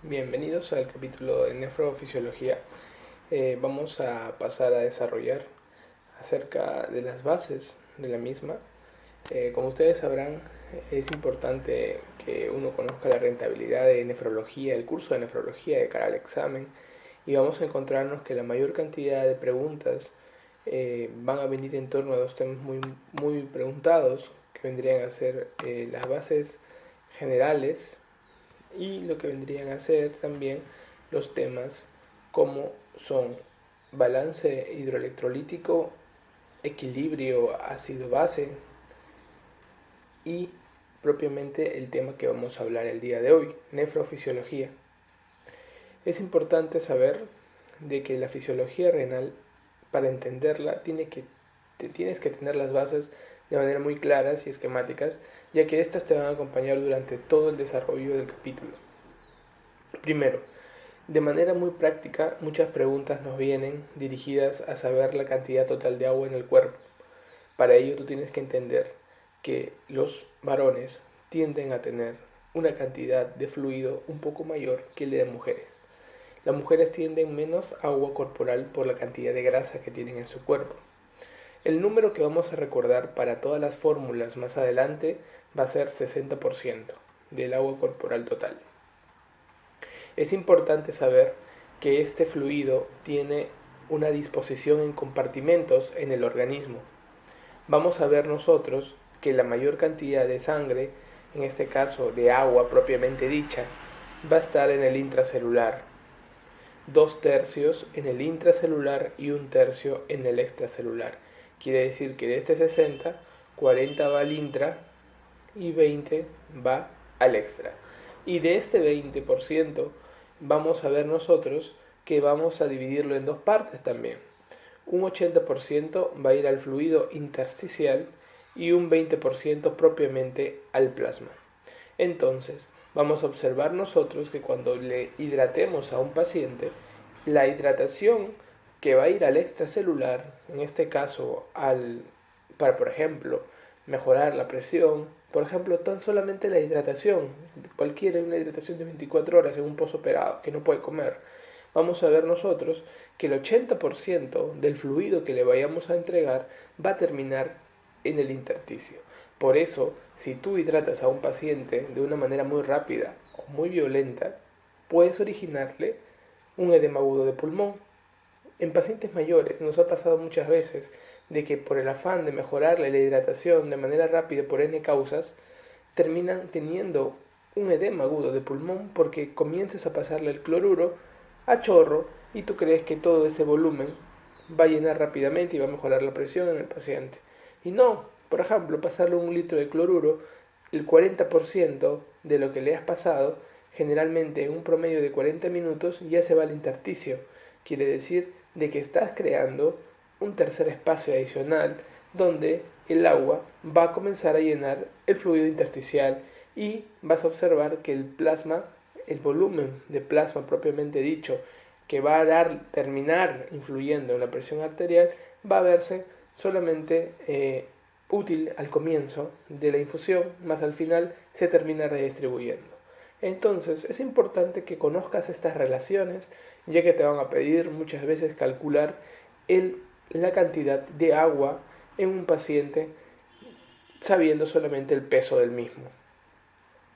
Bienvenidos al capítulo de nefrofisiología. Vamos a pasar a desarrollar acerca de las bases de la misma. Como ustedes sabrán, es importante que uno conozca la rentabilidad de nefrología, el curso de nefrología de cara al examen, y vamos a encontrarnos que la mayor cantidad de preguntas van a venir en torno a dos temas muy preguntados, que vendrían a ser las bases generales y lo que vendrían a ser también los temas como son balance hidroelectrolítico, equilibrio ácido-base y propiamente el tema que vamos a hablar el día de hoy, nefrofisiología. Es importante saber de que la fisiología renal, para entenderla, tienes que tener las bases de manera muy claras y esquemáticas, ya que estas te van a acompañar durante todo el desarrollo del capítulo. Primero, de manera muy práctica, muchas preguntas nos vienen dirigidas a saber la cantidad total de agua en el cuerpo. Para ello tú tienes que entender que los varones tienden a tener una cantidad de fluido un poco mayor que el de las mujeres. Las mujeres tienden menos agua corporal por la cantidad de grasa que tienen en su cuerpo. El número que vamos a recordar para todas las fórmulas más adelante va a ser 60% del agua corporal total. Es importante saber que este fluido tiene una disposición en compartimentos en el organismo. Vamos a ver nosotros que la mayor cantidad de sangre, en este caso de agua propiamente dicha, va a estar en el intracelular, 2/3 en el intracelular y 1/3 en el extracelular. Quiere decir que de este 60, 40 va al intra y 20 va al extra. Y de este 20% vamos a ver nosotros que vamos a dividirlo en dos partes también. Un 80% va a ir al fluido intersticial y un 20% propiamente al plasma. Entonces, vamos a observar nosotros que cuando le hidratemos a un paciente, la hidratación que va a ir al extracelular, en este caso para por ejemplo mejorar la presión, por ejemplo tan solamente la hidratación, cualquiera, una hidratación de 24 horas en un postoperado que no puede comer, vamos a ver nosotros que el 80% del fluido que le vayamos a entregar va a terminar en el intersticio. Por eso, si tú hidratas a un paciente de una manera muy rápida o muy violenta, puedes originarle un edema agudo de pulmón. En pacientes mayores nos ha pasado muchas veces de que por el afán de mejorarle la hidratación de manera rápida por N causas, terminan teniendo un edema agudo de pulmón porque comienzas a pasarle el cloruro a chorro y tú crees que todo ese volumen va a llenar rápidamente y va a mejorar la presión en el paciente. Y no, por ejemplo, pasarle 1 litro de cloruro, el 40% de lo que le has pasado, generalmente en un promedio de 40 minutos, ya se va al intersticio. Quiere decir de que estás creando un tercer espacio adicional donde el agua va a comenzar a llenar el fluido intersticial y vas a observar que el plasma, el volumen de plasma propiamente dicho, que va a terminar influyendo en la presión arterial, va a verse solamente útil al comienzo de la infusión, más al final se termina redistribuyendo. Entonces es importante que conozcas estas relaciones, ya que te van a pedir muchas veces calcular la cantidad de agua en un paciente sabiendo solamente el peso del mismo.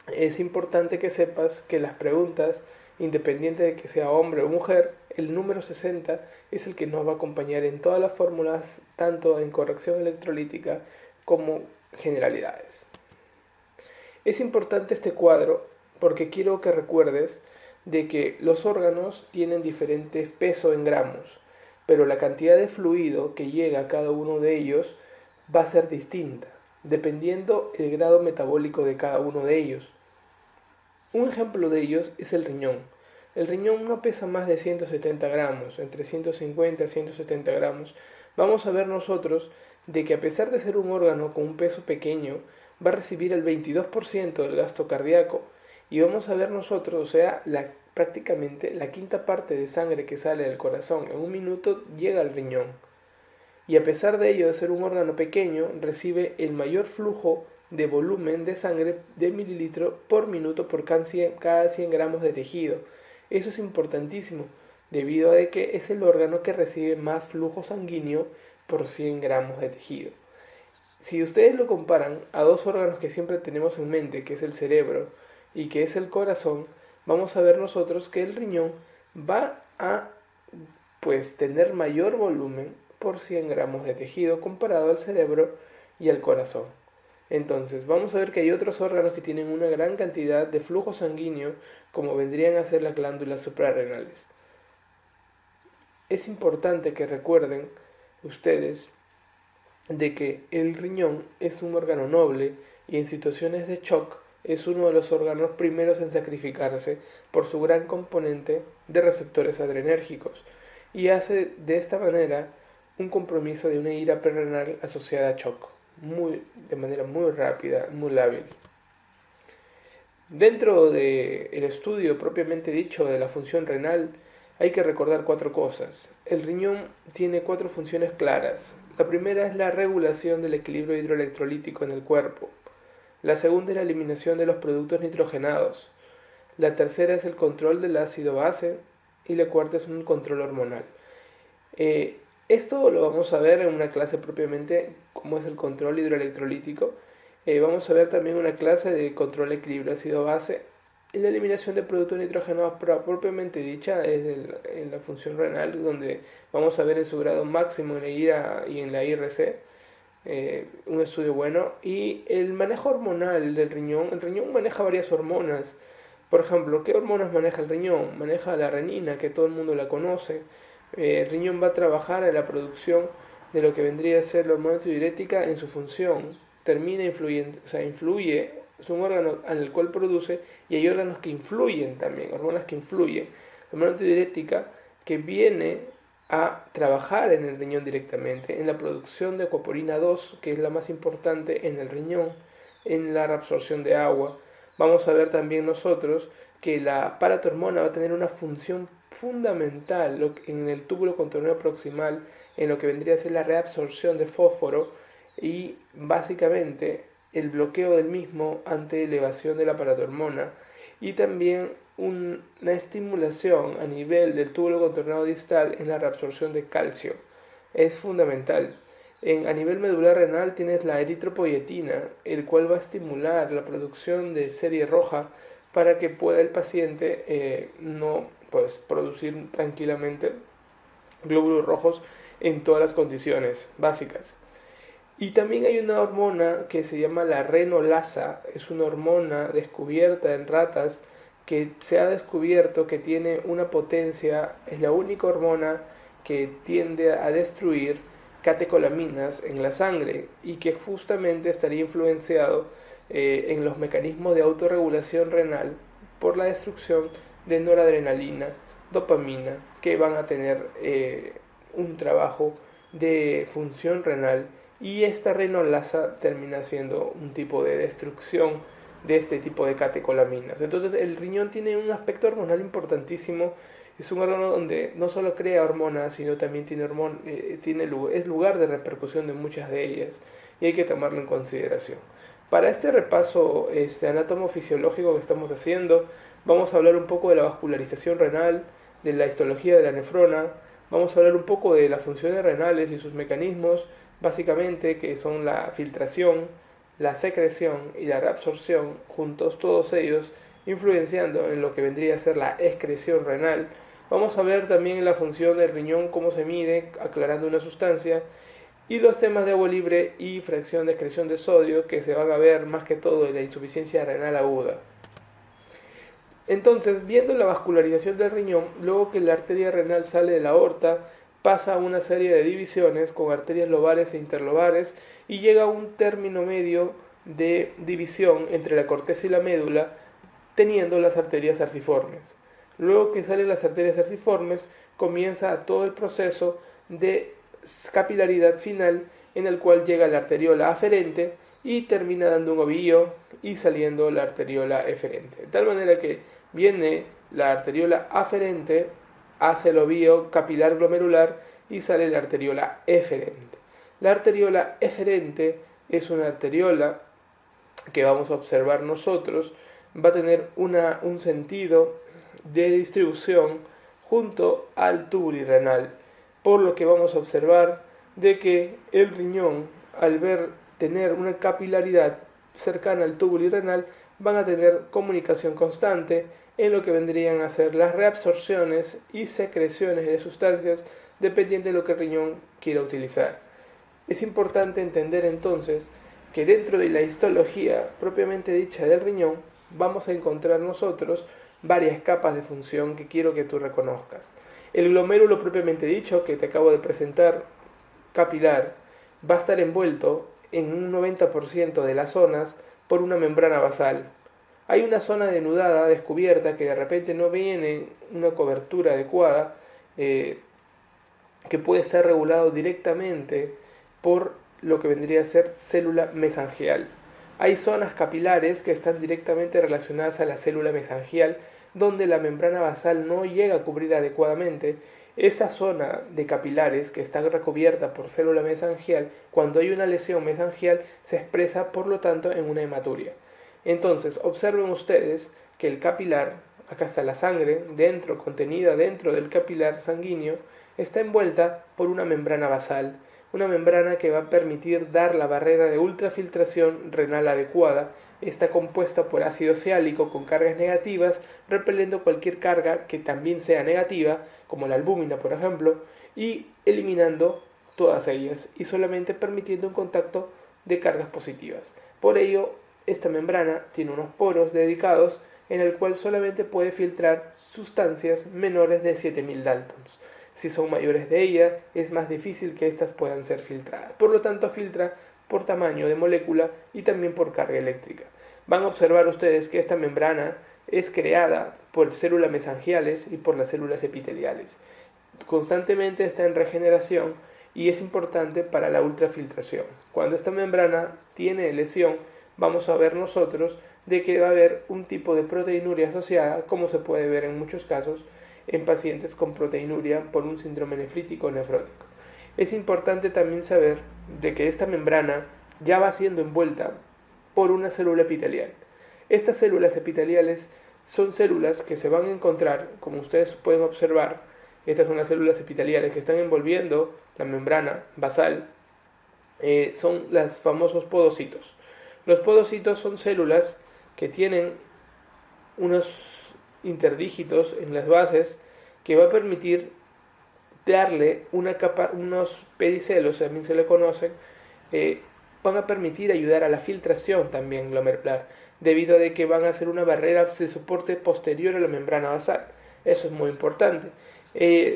Es importante que sepas que las preguntas, independiente de que sea hombre o mujer, el número 60 es el que nos va a acompañar en todas las fórmulas, tanto en corrección electrolítica como generalidades. Es importante este cuadro porque quiero que recuerdes de que los órganos tienen diferentes pesos en gramos, pero la cantidad de fluido que llega a cada uno de ellos va a ser distinta, dependiendo el grado metabólico de cada uno de ellos. Un ejemplo de ellos es el riñón. El riñón no pesa más de 170 gramos, entre 150 y 170 gramos. Vamos a ver nosotros de que a pesar de ser un órgano con un peso pequeño, va a recibir el 22% del gasto cardíaco. Y vamos a ver nosotros, o sea, prácticamente la quinta parte de sangre que sale del corazón en un minuto llega al riñón. Y a pesar de ello, de ser un órgano pequeño, recibe el mayor flujo de volumen de sangre de mililitro por minuto por cada 100 gramos de tejido. Eso es importantísimo, debido a que es el órgano que recibe más flujo sanguíneo por 100 gramos de tejido. Si ustedes lo comparan a dos órganos que siempre tenemos en mente, que es el cerebro y que es el corazón, vamos a ver nosotros que el riñón va a tener mayor volumen por 100 gramos de tejido comparado al cerebro y al corazón. Entonces, vamos a ver que hay otros órganos que tienen una gran cantidad de flujo sanguíneo, como vendrían a ser las glándulas suprarrenales. Es importante que recuerden ustedes de que el riñón es un órgano noble y en situaciones de shock es uno de los órganos primeros en sacrificarse por su gran componente de receptores adrenérgicos y hace de esta manera un compromiso de una ira prerrenal asociada a shock, de manera muy rápida, muy lábil. Dentro del estudio propiamente dicho de la función renal, hay que recordar 4 cosas. El riñón tiene 4 funciones claras. La primera es la regulación del equilibrio hidroelectrolítico en el cuerpo. La segunda es la eliminación de los productos nitrogenados. La tercera es el control del ácido base. Y la cuarta es un control hormonal. Esto lo vamos a ver en una clase propiamente, cómo es el control hidroelectrolítico. Vamos a ver también una clase de control de equilibrio ácido-base. Y la eliminación de productos nitrogenados propiamente dicha es en la función renal, donde vamos a ver en su grado máximo en la IRA y en la IRC, un estudio bueno. Y el manejo hormonal del riñón, el riñón maneja varias hormonas. Por ejemplo, ¿qué hormonas maneja el riñón? Maneja la renina, que todo el mundo la conoce. El riñón va a trabajar en la producción de lo que vendría a ser la hormona tiroidética en su función. Influye, es un órgano en el cual produce, y hay órganos que influyen también, hormonas que influyen. La hormona tiroidética que viene a trabajar en el riñón directamente, en la producción de acuaporina 2, que es la más importante en el riñón, en la reabsorción de agua. Vamos a ver también nosotros que la paratormona va a tener una función fundamental en el túbulo contorneo proximal, en lo que vendría a ser la reabsorción de fósforo y básicamente el bloqueo del mismo ante elevación de la paratormona, y también una estimulación a nivel del túbulo contorneo distal en la reabsorción de calcio. Es fundamental. A nivel medular renal tienes la eritropoyetina, el cual va a estimular la producción de serie roja para que pueda el paciente producir tranquilamente glóbulos rojos en todas las condiciones básicas. Y también hay una hormona que se llama la renolasa, es una hormona descubierta en ratas que se ha descubierto que tiene una potencia, es la única hormona que tiende a destruir catecolaminas en la sangre y que justamente estaría influenciado en los mecanismos de autorregulación renal por la destrucción de noradrenalina, dopamina, que van a tener un trabajo de función renal, y esta renolasa termina siendo un tipo de destrucción de este tipo de catecolaminas. Entonces el riñón tiene un aspecto hormonal importantísimo. Es un órgano donde no solo crea hormonas, sino también es lugar de repercusión de muchas de ellas, y hay que tomarlo en consideración. Para este repaso anátomo-fisiológico que estamos haciendo, vamos a hablar un poco de la vascularización renal, de la histología de la nefrona, vamos a hablar un poco de las funciones renales y sus mecanismos, básicamente que son la filtración, la secreción y la reabsorción, juntos todos ellos influenciando en lo que vendría a ser la excreción renal. Vamos a ver también la función del riñón, cómo se mide, aclarando una sustancia, y los temas de agua libre y fracción de excreción de sodio, que se van a ver más que todo en la insuficiencia renal aguda. Entonces, viendo la vascularización del riñón, luego que la arteria renal sale de la aorta, pasa a una serie de divisiones con arterias lobares e interlobares y llega a un término medio de división entre la corteza y la médula, teniendo las arterias arciformes. Luego que salen las arterias arciformes, comienza todo el proceso de capilaridad final, en el cual llega la arteriola aferente y termina dando un ovillo y saliendo la arteriola eferente. De tal manera que viene la arteriola aferente, hace el ovillo capilar glomerular y sale la arteriola eferente. La arteriola eferente es una arteriola que vamos a observar nosotros va a tener un sentido de distribución junto al túbulo renal, por lo que vamos a observar de que el riñón, al tener una capilaridad cercana al túbulo renal, van a tener comunicación constante en lo que vendrían a ser las reabsorciones y secreciones de sustancias dependiendo de lo que el riñón quiera utilizar. Es importante entender entonces que dentro de la histología propiamente dicha del riñón vamos a encontrar nosotros varias capas de función que quiero que tú reconozcas. El glomérulo propiamente dicho, que te acabo de presentar, capilar, va a estar envuelto en un 90% de las zonas por una membrana basal. Hay una zona denudada, descubierta, que de repente no viene una cobertura adecuada, que puede estar regulado directamente por lo que vendría a ser célula mesangial. Hay zonas capilares que están directamente relacionadas a la célula mesangial, donde la membrana basal no llega a cubrir adecuadamente. Esta zona de capilares que está recubierta por célula mesangial, cuando hay una lesión mesangial, se expresa por lo tanto en una hematuria. Entonces, observen ustedes que el capilar, acá está la sangre, contenida dentro del capilar sanguíneo, está envuelta por una membrana basal, una membrana que va a permitir dar la barrera de ultrafiltración renal adecuada. Está compuesta por ácido ciálico con cargas negativas, repeliendo cualquier carga que también sea negativa, como la albúmina por ejemplo, y eliminando todas ellas, y solamente permitiendo un contacto de cargas positivas. Por ello, esta membrana tiene unos poros dedicados en el cual solamente puede filtrar sustancias menores de 7000 Daltons. Si son mayores de ella, es más difícil que éstas puedan ser filtradas. Por lo tanto, filtra por tamaño de molécula y también por carga eléctrica. Van a observar ustedes que esta membrana es creada por células mesangiales y por las células epiteliales. Constantemente está en regeneración y es importante para la ultrafiltración. Cuando esta membrana tiene lesión, vamos a ver nosotros de que va a haber un tipo de proteinuria asociada, como se puede ver en muchos casos en pacientes con proteinuria por un síndrome nefrítico nefrótico. Es importante también saber de que esta membrana ya va siendo envuelta por una célula epitelial. Estas células epiteliales son células que se van a encontrar, como ustedes pueden observar, estas son las células epiteliales que están envolviendo la membrana basal, son los famosos podocitos. Los podocitos son células que tienen unos interdígitos en las bases que va a permitir darle una capa, unos pedicelos, también se le conocen, van a permitir ayudar a la filtración también glomerular, debido a que van a ser una barrera de soporte posterior a la membrana basal. Eso es muy importante.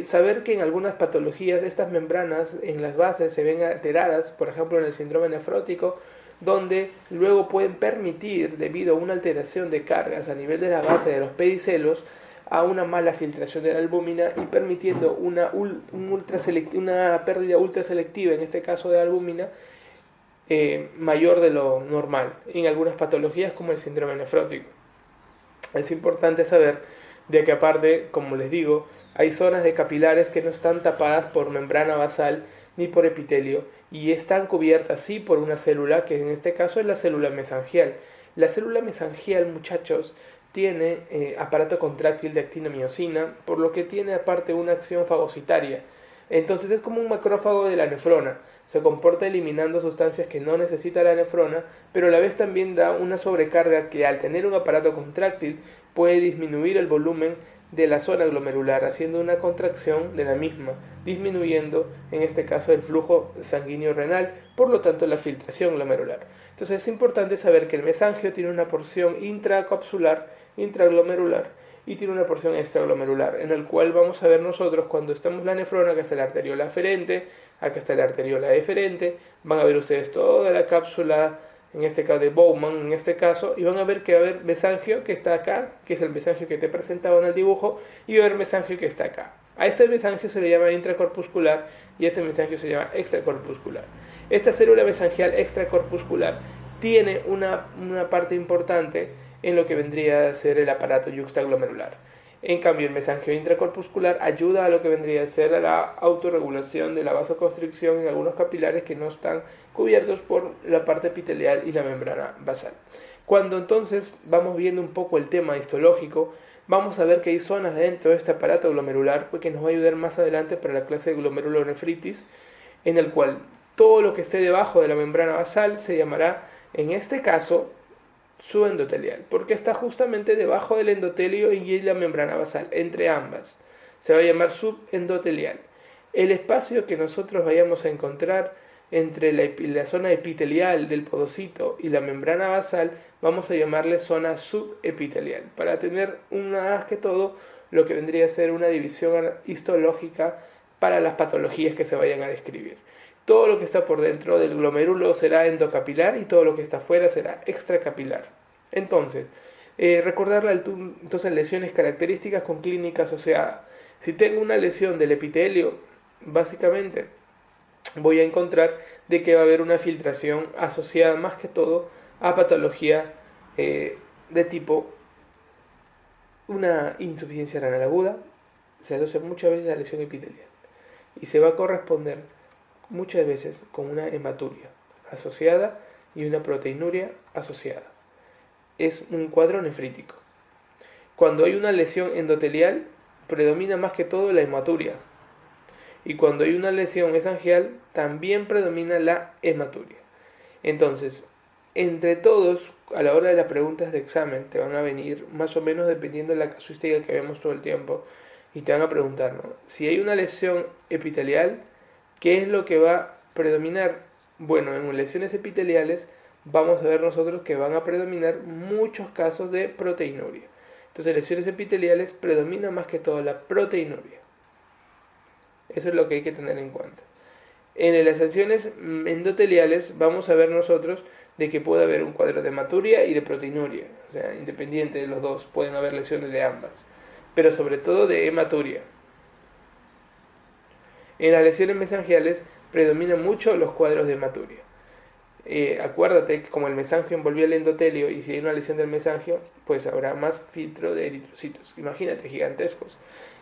Saber que en algunas patologías estas membranas en las bases se ven alteradas, por ejemplo en el síndrome nefrótico, donde luego pueden permitir, debido a una alteración de cargas a nivel de la base de los pedicelos, a una mala filtración de la albúmina y permitiendo una pérdida ultraselectiva, en este caso de albúmina, mayor de lo normal, en algunas patologías como el síndrome nefrótico. Es importante saber de que aparte, como les digo, hay zonas de capilares que no están tapadas por membrana basal ni por epitelio y están cubiertas sí por una célula, que en este caso es la célula mesangial. La célula mesangial, muchachos, tiene aparato contráctil de actina-miosina, por lo que tiene aparte una acción fagocitaria. Entonces es como un macrófago de la nefrona. Se comporta eliminando sustancias que no necesita la nefrona, pero a la vez también da una sobrecarga que al tener un aparato contráctil puede disminuir el volumen de la zona glomerular, haciendo una contracción de la misma, disminuyendo en este caso el flujo sanguíneo renal, por lo tanto la filtración glomerular. Entonces es importante saber que el mesangio tiene una porción intracapsular, intraglomerular, y tiene una porción extraglomerular, en el cual vamos a ver nosotros cuando estamos en la nefrona, que está la arteriola aferente, acá está la arteriola deferente, van a ver ustedes toda la cápsula, en este caso de Bowman, en este caso, y van a ver que va a haber mesangio que está acá, que es el mesangio que te he presentado en el dibujo, y va a haber mesangio que está acá. A este mesangio se le llama intracorpuscular y este mesangio se llama extracorpuscular. Esta célula mesangial extracorpuscular tiene una parte importante en lo que vendría a ser el aparato yuxtaglomerular. En cambio, el mesangioma intracorpuscular ayuda a lo que vendría a ser a la autorregulación de la vasoconstricción en algunos capilares que no están cubiertos por la parte epitelial y la membrana basal. Cuando entonces vamos viendo un poco el tema histológico, vamos a ver que hay zonas dentro de este aparato glomerular que nos va a ayudar más adelante para la clase de glomerulonefritis, en el cual todo lo que esté debajo de la membrana basal se llamará, en este caso, subendotelial, porque está justamente debajo del endotelio y la membrana basal, entre ambas. Se va a llamar subendotelial. El espacio que nosotros vayamos a encontrar entre la zona epitelial del podocito y la membrana basal, vamos a llamarle zona subepitelial, para tener más que todo lo que vendría a ser una división histológica para las patologías que se vayan a describir. Todo lo que está por dentro del glomérulo será endocapilar y todo lo que está afuera será extracapilar. Entonces, recordar entonces lesiones características con clínica asociada. Si tengo una lesión del epitelio, básicamente voy a encontrar de que va a haber una filtración asociada más que todo a patología de tipo una insuficiencia renal aguda. Se asocia muchas veces a la lesión epitelial y se va a corresponder muchas veces con una hematuria asociada y una proteinuria asociada. Es un cuadro nefrítico. Cuando hay una lesión endotelial, predomina más que todo la hematuria. Y cuando hay una lesión mesangial, también predomina la hematuria. Entonces, entre todos, a la hora de las preguntas de examen, te van a venir más o menos dependiendo de la casuística que vemos todo el tiempo, y te van a preguntar, ¿no? Si hay una lesión epitelial, ¿qué es lo que va a predominar? Bueno, en lesiones epiteliales vamos a ver nosotros que van a predominar muchos casos de proteinuria. Entonces, en lesiones epiteliales predomina más que todo la proteinuria. Eso es lo que hay que tener en cuenta. En las lesiones endoteliales vamos a ver nosotros de que puede haber un cuadro de hematuria y de proteinuria. O sea, independiente de los dos, pueden haber lesiones de ambas. Pero sobre todo de hematuria. En las lesiones mesangiales predominan mucho los cuadros de hematuria. Acuérdate que como el mesangio envolvía el endotelio y si hay una lesión del mesangio, pues habrá más filtro de eritrocitos. Imagínate, gigantescos.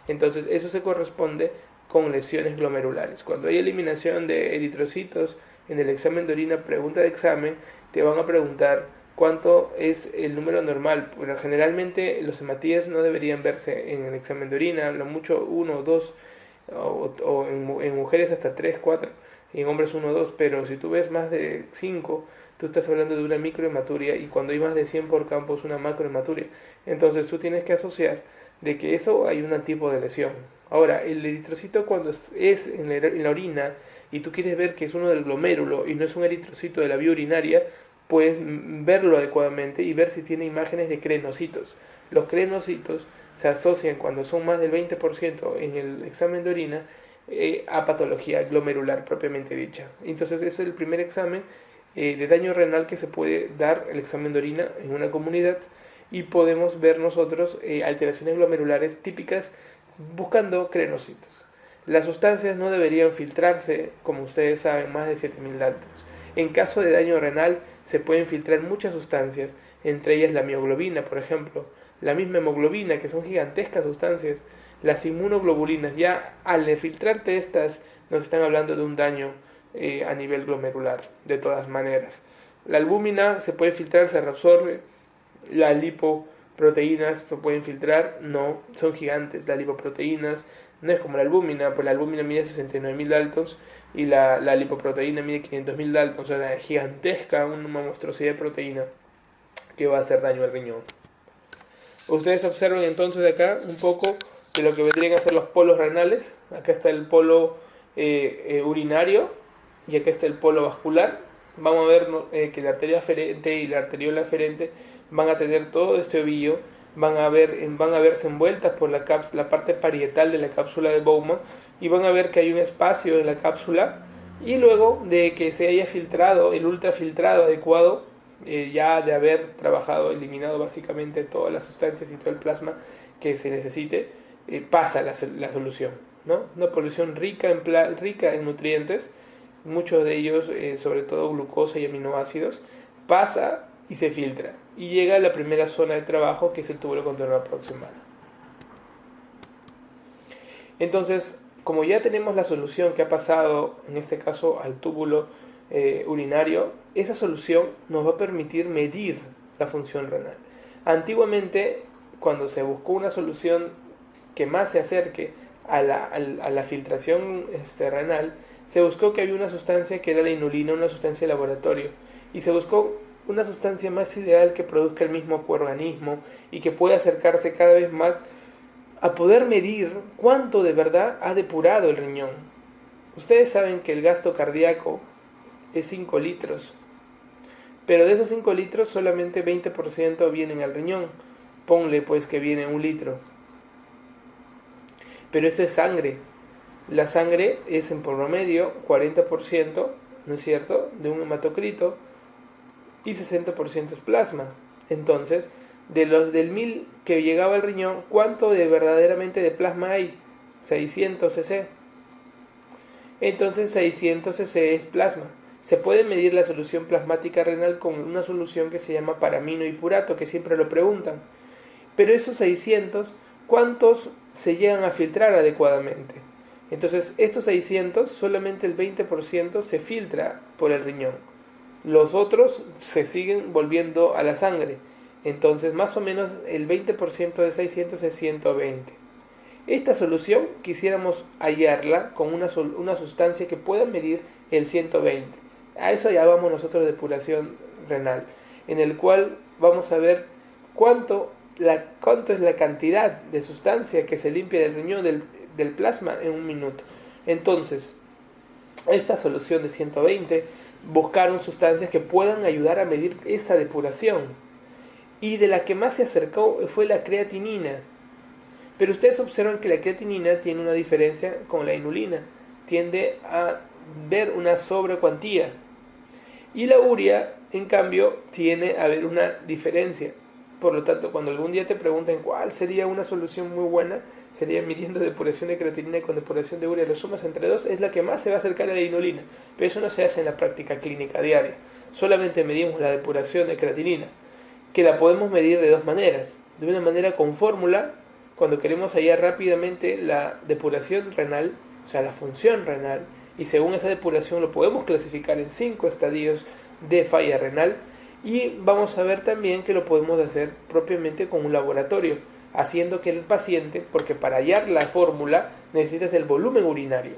Entonces eso se corresponde con lesiones glomerulares. Cuando hay eliminación de eritrocitos en el examen de orina, pregunta de examen, te van a preguntar cuánto es el número normal. Pero generalmente los hematíes no deberían verse en el examen de orina, lo mucho 1 o 2, o en mujeres hasta 3, 4, y en hombres 1 o 2, pero si tú ves más de 5, tú estás hablando de una microhematuria, y cuando hay más de 100 por campo es una macrohematuria. Entonces tú tienes que asociar de que eso hay un tipo de lesión. Ahora, el eritrocito cuando es en la orina y tú quieres ver que es uno del glomérulo y no es un eritrocito de la vía urinaria, puedes verlo adecuadamente y ver si tiene imágenes de crenocitos. Los crenocitos se asocian cuando son más del 20% en el examen de orina a patología glomerular propiamente dicha. Entonces ese es el primer examen de daño renal que se puede dar, el examen de orina en una comunidad, y podemos ver nosotros alteraciones glomerulares típicas buscando crenocitos. Las sustancias no deberían filtrarse, como ustedes saben, más de 7000 daltons. En caso de daño renal se pueden filtrar muchas sustancias, entre ellas la mioglobina, por ejemplo, la misma hemoglobina, que son gigantescas sustancias, las inmunoglobulinas. Ya al filtrarte estas nos están hablando de un daño a nivel glomerular, de todas maneras. La albúmina se puede filtrar, se reabsorbe. Las lipoproteínas se pueden filtrar, no, son gigantes. Las lipoproteínas no es como la albúmina, pues la albúmina mide 69.000 daltons y la lipoproteína mide 500.000 daltons, o sea, es gigantesca, una monstruosidad de proteína que va a hacer daño al riñón. Ustedes observen entonces acá un poco de lo que vendrían a ser los polos renales. Acá está el polo urinario y acá está el polo vascular. Vamos a ver que la arteria aferente y la arteriola aferente van a tener todo este ovillo, van a verse envueltas por la parte parietal de la cápsula de Bowman, y van a ver que hay un espacio en la cápsula, y luego de que se haya filtrado el ultrafiltrado adecuado, ya de haber trabajado, eliminado básicamente todas las sustancias y todo el plasma que se necesite, pasa la solución, ¿no? Una solución rica en nutrientes, muchos de ellos, sobre todo glucosa y aminoácidos, pasa y se filtra y llega a la primera zona de trabajo, que es el túbulo contorno proximal. Entonces, como ya tenemos la solución que ha pasado, en este caso al túbulo urinario, esa solución nos va a permitir medir la función renal. Antiguamente, cuando se buscó una solución que más se acerque a la filtración renal, se buscó que había una sustancia que era la inulina, una sustancia de laboratorio, y se buscó una sustancia más ideal que produzca el mismo organismo y que pueda acercarse cada vez más a poder medir cuánto de verdad ha depurado el riñón. Ustedes saben que el gasto cardíaco es 5 litros, pero de esos 5 litros solamente 20% vienen al riñón. Ponle pues que viene 1 litro. Pero esto es sangre. La sangre es en promedio 40%, ¿no es cierto?, de un hematocrito y 60% es plasma. Entonces, del 1000 que llegaba al riñón, ¿cuánto de verdaderamente de plasma hay? 600 cc. Entonces 600 cc es plasma. Se puede medir la solución plasmática renal con una solución que se llama paraminohipurato, que siempre lo preguntan. Pero esos 600, ¿cuántos se llegan a filtrar adecuadamente? Entonces, estos 600, solamente el 20% se filtra por el riñón. Los otros se siguen volviendo a la sangre. Entonces, más o menos el 20% de 600 es 120. Esta solución quisiéramos hallarla con una sustancia que pueda medir el 120. A eso llamamos nosotros depuración renal, en el cual vamos a ver cuánto es la cantidad de sustancia que se limpia del riñón del plasma en un minuto. Entonces, esta solución de 120 buscaron sustancias que puedan ayudar a medir esa depuración. Y de la que más se acercó fue la creatinina. Pero ustedes observan que la creatinina tiene una diferencia con la inulina. Tiende a ver una sobrecuantía. Y la urea, en cambio, tiene a ver una diferencia. Por lo tanto, cuando algún día te pregunten cuál sería una solución muy buena, sería midiendo depuración de creatinina con depuración de urea, lo sumas entre dos, es la que más se va a acercar a la inulina. Pero eso no se hace en la práctica clínica diaria. Solamente medimos la depuración de creatinina, que la podemos medir de dos maneras. De una manera con fórmula, cuando queremos hallar rápidamente la depuración renal, o sea, la función renal, y según esa depuración lo podemos clasificar en 5 estadios de falla renal. Y vamos a ver también que lo podemos hacer propiamente con un laboratorio, haciendo que el paciente, porque para hallar la fórmula necesitas el volumen urinario.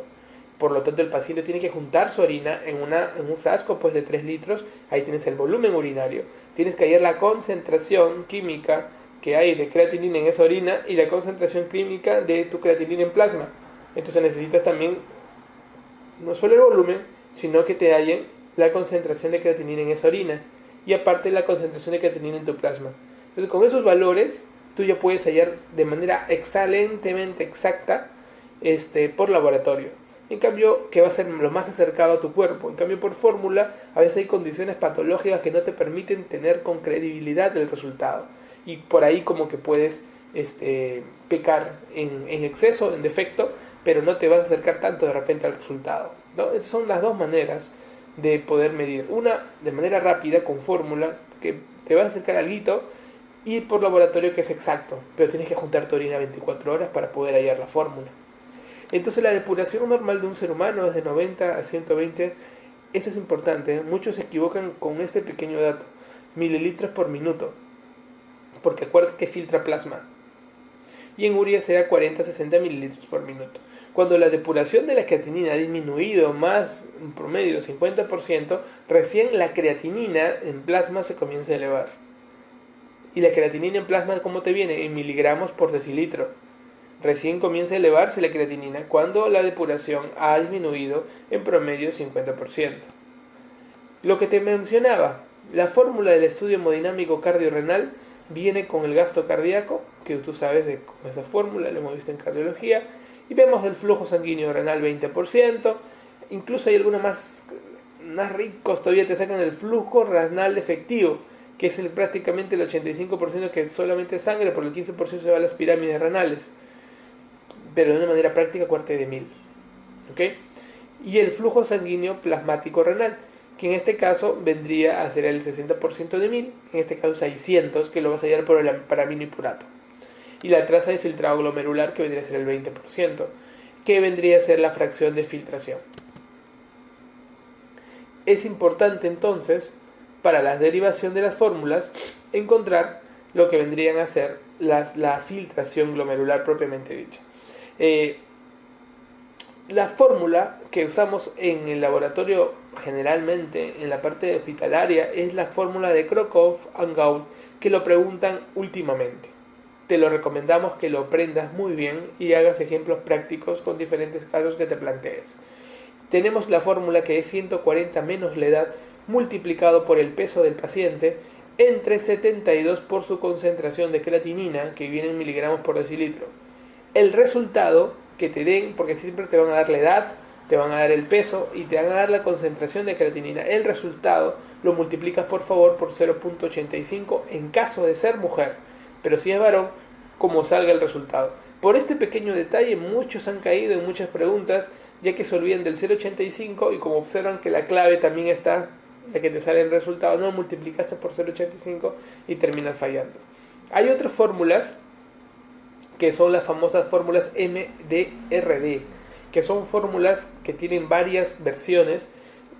Por lo tanto, el paciente tiene que juntar su orina en un frasco pues, de 3 litros, ahí tienes el volumen urinario. Tienes que hallar la concentración química que hay de creatinina en esa orina y la concentración química de tu creatinina en plasma. Entonces necesitas también no solo el volumen, sino que te hallen la concentración de creatinina en esa orina y aparte la concentración de creatinina en tu plasma. Entonces con esos valores tú ya puedes hallar de manera excelentemente exacta por laboratorio. En cambio, que va a ser lo más acercado a tu cuerpo. En cambio, por fórmula, a veces hay condiciones patológicas que no te permiten tener con credibilidad el resultado. Y por ahí como que puedes pecar en exceso, en defecto, pero no te vas a acercar tanto de repente al resultado, ¿no? Estas son las dos maneras de poder medir. Una de manera rápida, con fórmula, que te vas a acercar al hito, y por laboratorio, que es exacto, pero tienes que juntar tu orina 24 horas para poder hallar la fórmula. Entonces la depuración normal de un ser humano es de 90 a 120. Esto es importante, ¿eh? Muchos se equivocan con este pequeño dato: mililitros por minuto, porque acuérdate que filtra plasma. Y en urea será 40 a 60 mililitros por minuto. Cuando la depuración de la creatinina ha disminuido más, en promedio 50%, recién la creatinina en plasma se comienza a elevar. Y la creatinina en plasma, ¿cómo te viene? En miligramos por decilitro. Recién comienza a elevarse la creatinina cuando la depuración ha disminuido en promedio 50%. Lo que te mencionaba, la fórmula del estudio hemodinámico cardiorrenal viene con el gasto cardíaco, que tú sabes de esa fórmula, lo hemos visto en cardiología, y vemos el flujo sanguíneo renal 20%, incluso hay algunos más ricos todavía te sacan el flujo renal efectivo, que es prácticamente el 85% que solamente es sangre, por el 15% se va a las pirámides renales, pero de una manera práctica, cuarto de 1000. ¿Okay? Y el flujo sanguíneo plasmático renal, que en este caso vendría a ser el 60% de 1000, en este caso 600, que lo vas a hallar por el paraminohipurato. Y la traza de filtrado glomerular, que vendría a ser el 20%. que vendría a ser la fracción de filtración. Es importante entonces, para la derivación de las fórmulas, encontrar lo que vendrían a ser la filtración glomerular propiamente dicha. La fórmula que usamos en el laboratorio generalmente en la parte hospitalaria es la fórmula de Crocroft-Gault, que lo preguntan últimamente. Te lo recomendamos que lo aprendas muy bien y hagas ejemplos prácticos con diferentes casos que te plantees. Tenemos la fórmula que es 140 menos la edad multiplicado por el peso del paciente entre 72 por su concentración de creatinina, que viene en miligramos por decilitro. El resultado que te den, porque siempre te van a dar la edad, te van a dar el peso y te van a dar la concentración de creatinina. El resultado lo multiplicas por favor por 0.85 en caso de ser mujer, pero si es varón, como salga el resultado. Por este pequeño detalle muchos han caído en muchas preguntas, ya que se olvidan del 0.85 y como observan que la clave también está, la que te sale el resultado, no multiplicaste por 0.85 y terminas fallando. Hay otras fórmulas que son las famosas fórmulas MDRD, que son fórmulas que tienen varias versiones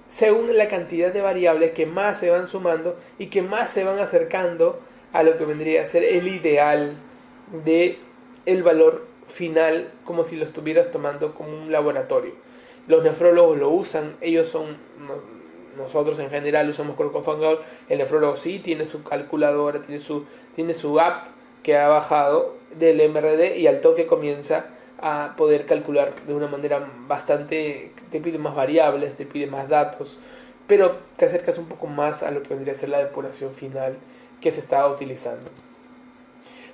según la cantidad de variables que más se van sumando y que más se van acercando a lo que vendría a ser el ideal de el valor final, como si lo estuvieras tomando como un laboratorio. Los nefrólogos lo usan, ellos son, nosotros en general usamos Crocroft-Gault, el nefrólogo sí tiene su calculadora, tiene su app que ha bajado del MRD y al toque comienza a poder calcular de una manera bastante, te pide más variables, te pide más datos, pero te acercas un poco más a lo que vendría a ser la depuración final que se está utilizando.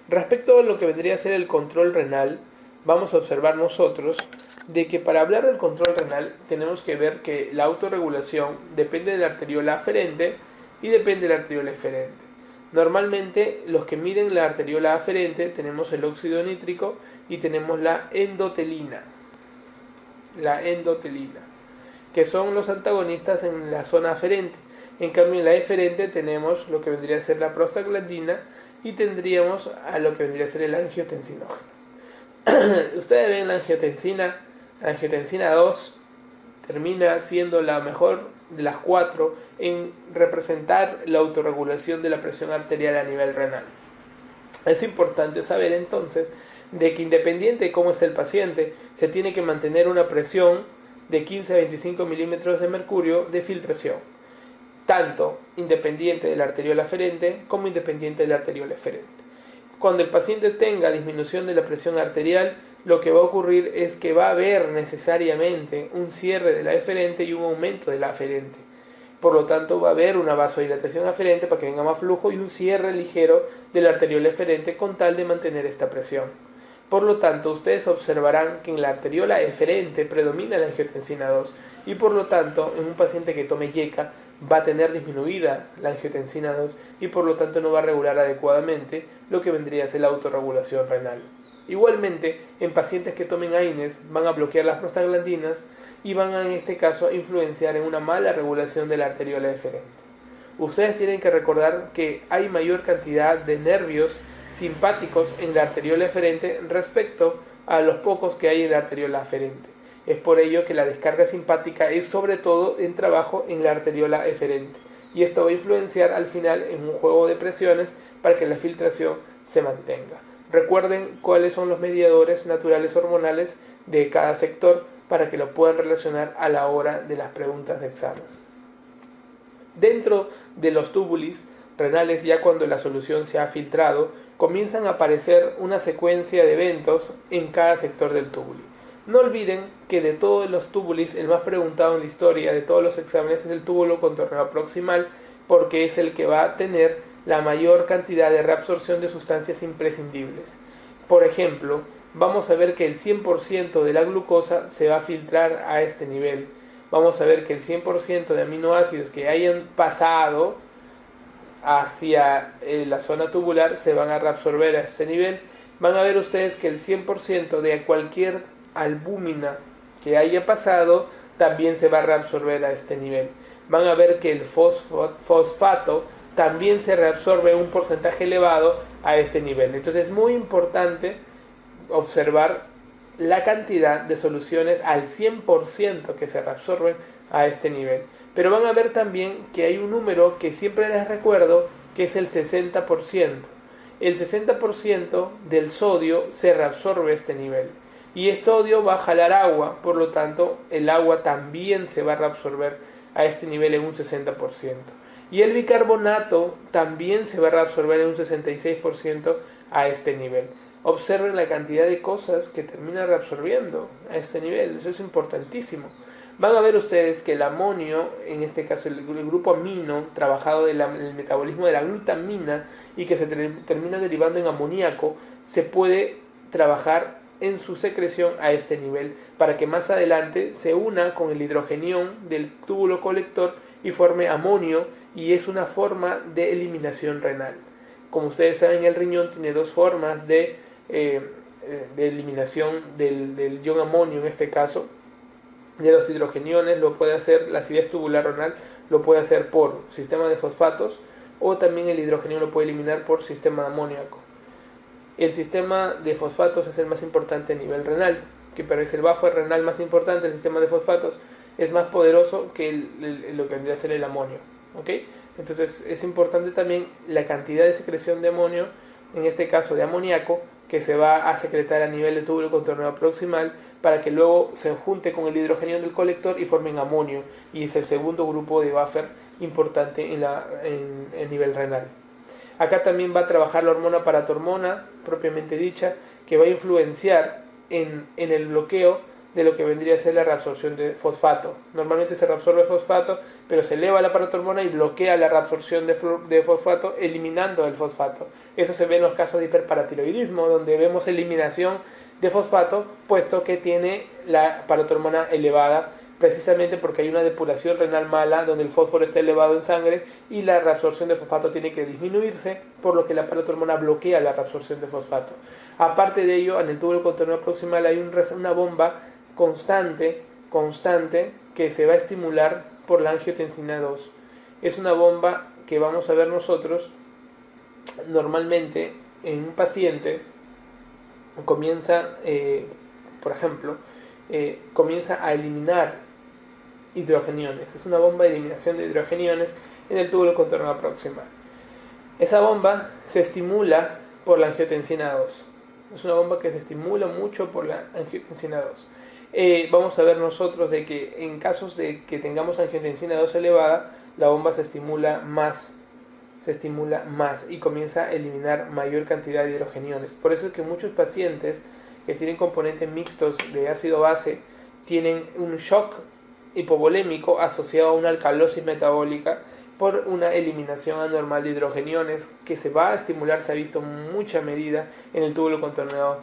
Respecto a lo que vendría a ser el control renal, vamos a observar nosotros de que para hablar del control renal tenemos que ver que la autorregulación depende de la arteriola aferente y depende de la arteriola eferente. Normalmente los que miden la arteriola aferente tenemos el óxido nítrico y tenemos la endotelina, que son los antagonistas en la zona aferente. En cambio en la eferente tenemos lo que vendría a ser la prostaglandina y tendríamos a lo que vendría a ser el angiotensinógeno. Ustedes ven la angiotensina 2 termina siendo la mejor de las 4 en representar la autorregulación de la presión arterial a nivel renal. Es importante saber entonces de que independiente de cómo es el paciente, se tiene que mantener una presión de 15 a 25 milímetros de mercurio de filtración, tanto independiente de la arteriola aferente como independiente de la arteriola eferente. Cuando el paciente tenga disminución de la presión arterial, lo que va a ocurrir es que va a haber necesariamente un cierre de la eferente y un aumento de la aferente. Por lo tanto, va a haber una vasodilatación aferente para que venga más flujo y un cierre ligero de la arteriola eferente con tal de mantener esta presión. Por lo tanto, ustedes observarán que en la arteriola eferente predomina la angiotensina 2 y por lo tanto, en un paciente que tome YECA va a tener disminuida la angiotensina 2 y por lo tanto no va a regular adecuadamente lo que vendría a ser la autorregulación renal. Igualmente, en pacientes que tomen AINES van a bloquear las prostaglandinas y van a, en este caso, a influenciar en una mala regulación de la arteriola eferente. Ustedes tienen que recordar que hay mayor cantidad de nervios simpáticos en la arteriola eferente respecto a los pocos que hay en la arteriola aferente. Es por ello que la descarga simpática es sobre todo en trabajo en la arteriola eferente y esto va a influenciar al final en un juego de presiones para que la filtración se mantenga. Recuerden cuáles son los mediadores naturales hormonales de cada sector para que lo puedan relacionar a la hora de las preguntas de examen. Dentro de los túbulos renales, ya cuando la solución se ha filtrado, comienzan a aparecer una secuencia de eventos en cada sector del túbulo. No olviden que de todos los túbulos, el más preguntado en la historia de todos los exámenes es el túbulo contorneo proximal, porque es el que va a tener la mayor cantidad de reabsorción de sustancias imprescindibles. Por ejemplo, vamos a ver que el 100% de la glucosa se va a filtrar a este nivel. Vamos a ver que el 100% de aminoácidos que hayan pasado hacia la zona tubular se van a reabsorber a este nivel. Van a ver ustedes que el 100% de cualquier albúmina que haya pasado también se va a reabsorber a este nivel. Van a ver que el fosfato también se reabsorbe un porcentaje elevado a este nivel. Entonces es muy importante observar la cantidad de soluciones al 100% que se reabsorben a este nivel. Pero van a ver también que hay un número que siempre les recuerdo, que es el 60%. El 60% del sodio se reabsorbe a este nivel. Y el sodio va a jalar agua, por lo tanto el agua también se va a reabsorber a este nivel en un 60%. Y el bicarbonato también se va a reabsorber en un 66% a este nivel. Observen la cantidad de cosas que termina reabsorbiendo a este nivel, eso es importantísimo. Van a ver ustedes que el amonio, en este caso el grupo amino, trabajado del metabolismo de la glutamina y que se termina derivando en amoníaco, se puede trabajar en su secreción a este nivel para que más adelante se una con el hidrogenión del túbulo colector y forme amonio, y es una forma de eliminación renal. Como ustedes saben, el riñón tiene dos formas de eliminación del ion amonio, en este caso de los hidrogeniones. Lo puede hacer la acidez tubular renal, lo puede hacer por sistema de fosfatos, o también el hidrogenión lo puede eliminar por sistema de amoníaco. El sistema de fosfatos es el más importante a nivel renal, que parece el buffer renal más importante. El sistema de fosfatos es más poderoso que lo que vendría a ser el amonio, ¿ok? Entonces es importante también la cantidad de secreción de amonio, en este caso de amoníaco, que se va a secretar a nivel de túbulo contorno proximal para que luego se junte con el hidrogenio del colector y formen amonio, y es el segundo grupo de buffer importante en el nivel renal. Acá también va a trabajar la hormona paratormona, propiamente dicha, que va a influenciar en el bloqueo de lo que vendría a ser la reabsorción de fosfato. Normalmente se reabsorbe fosfato, pero se eleva la paratormona y bloquea la reabsorción de fosfato, eliminando el fosfato. Eso se ve en los casos de hiperparatiroidismo, donde vemos eliminación de fosfato, puesto que tiene la paratormona elevada, precisamente porque hay una depuración renal mala, donde el fósforo está elevado en sangre y la reabsorción de fosfato tiene que disminuirse, por lo que la paratormona bloquea la reabsorción de fosfato. Aparte de ello, en el túbulo contorno proximal hay una bomba constante que se va a estimular por la angiotensina 2. Es una bomba que vamos a ver nosotros normalmente en un paciente. Comienza, por ejemplo, comienza a eliminar hidrogeniones. Es una bomba de eliminación de hidrogeniones en el túbulo contorno proximal. Esa bomba se estimula por la angiotensina 2. Es una bomba que se estimula mucho por la angiotensina 2. Vamos a ver nosotros de que en casos de que tengamos angiotensina 2 elevada, la bomba se estimula más y comienza a eliminar mayor cantidad de hidrogeniones. Por eso es que muchos pacientes que tienen componentes mixtos de ácido-base tienen un shock hipovolémico asociado a una alcalosis metabólica por una eliminación anormal de hidrogeniones que se va a estimular, se ha visto en mucha medida en el túbulo contorno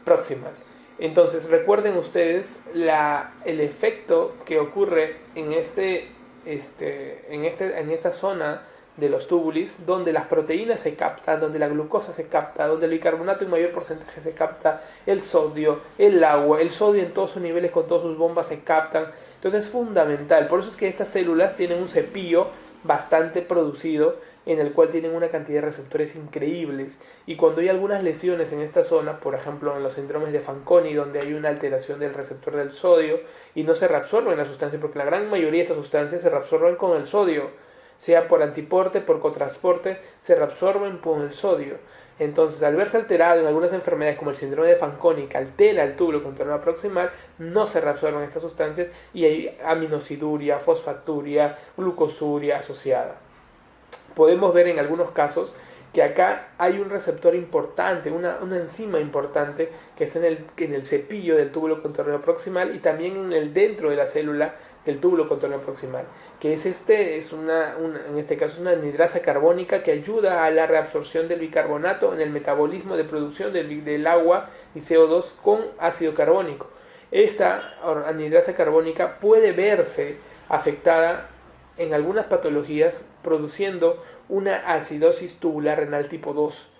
proximal. Entonces recuerden ustedes el efecto que ocurre en esta zona de los túbulos, donde las proteínas se captan, donde la glucosa se capta, donde el bicarbonato en mayor porcentaje se capta, el sodio, el agua, el sodio en todos sus niveles con todas sus bombas se captan. Entonces es fundamental, por eso es que estas células tienen un cepillo bastante producido, en el cual tienen una cantidad de receptores increíbles, y cuando hay algunas lesiones en esta zona, por ejemplo en los síndromes de Fanconi, donde hay una alteración del receptor del sodio y no se reabsorben las sustancias, porque la gran mayoría de estas sustancias se reabsorben con el sodio, sea por antiporte, por cotransporte, se reabsorben con el sodio. Entonces, al verse alterado en algunas enfermedades como el síndrome de Fanconi, que altera el túbulo contorno proximal, no se reabsorben estas sustancias y hay aminosiduria, fosfaturia, glucosuria asociada. Podemos ver en algunos casos que acá hay un receptor importante, una enzima importante que está en el cepillo del túbulo contorno proximal y también dentro de la célula del túbulo contorno proximal, que en este caso es una anhidrasa carbónica que ayuda a la reabsorción del bicarbonato en el metabolismo de producción del agua y CO2 con ácido carbónico. Esta anhidrasa carbónica puede verse afectada en algunas patologías produciendo una acidosis tubular renal tipo 2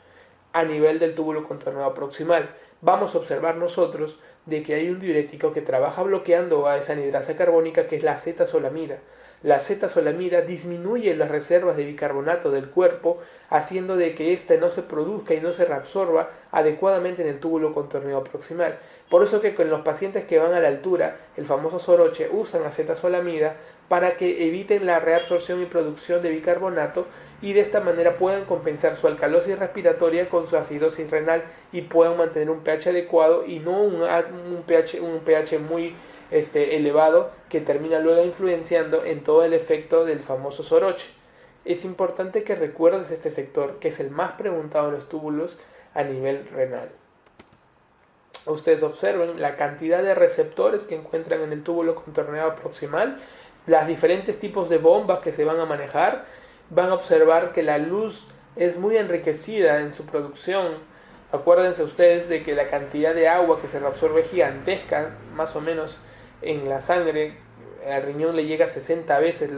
a nivel del túbulo contorno proximal. Vamos a observar nosotros de que hay un diurético que trabaja bloqueando a esa anhidrasa carbónica, que es la acetazolamida. La acetazolamida disminuye las reservas de bicarbonato del cuerpo, haciendo de que éste no se produzca y no se reabsorba adecuadamente en el túbulo contorneado proximal. Por eso que con los pacientes que van a la altura, el famoso soroche, usan acetazolamida para que eviten la reabsorción y producción de bicarbonato y de esta manera puedan compensar su alcalosis respiratoria con su acidosis renal y puedan mantener un pH adecuado y no un pH muy elevado que termina luego influenciando en todo el efecto del famoso soroche. Es importante que recuerdes este sector, que es el más preguntado en los túbulos a nivel renal. Ustedes observen la cantidad de receptores que encuentran en el túbulo contorneado proximal, los diferentes tipos de bombas que se van a manejar. Van a observar que la luz es muy enriquecida en su producción. Acuérdense ustedes de que la cantidad de agua que se reabsorbe es gigantesca, más o menos en la sangre. Al riñón le llega 60 veces,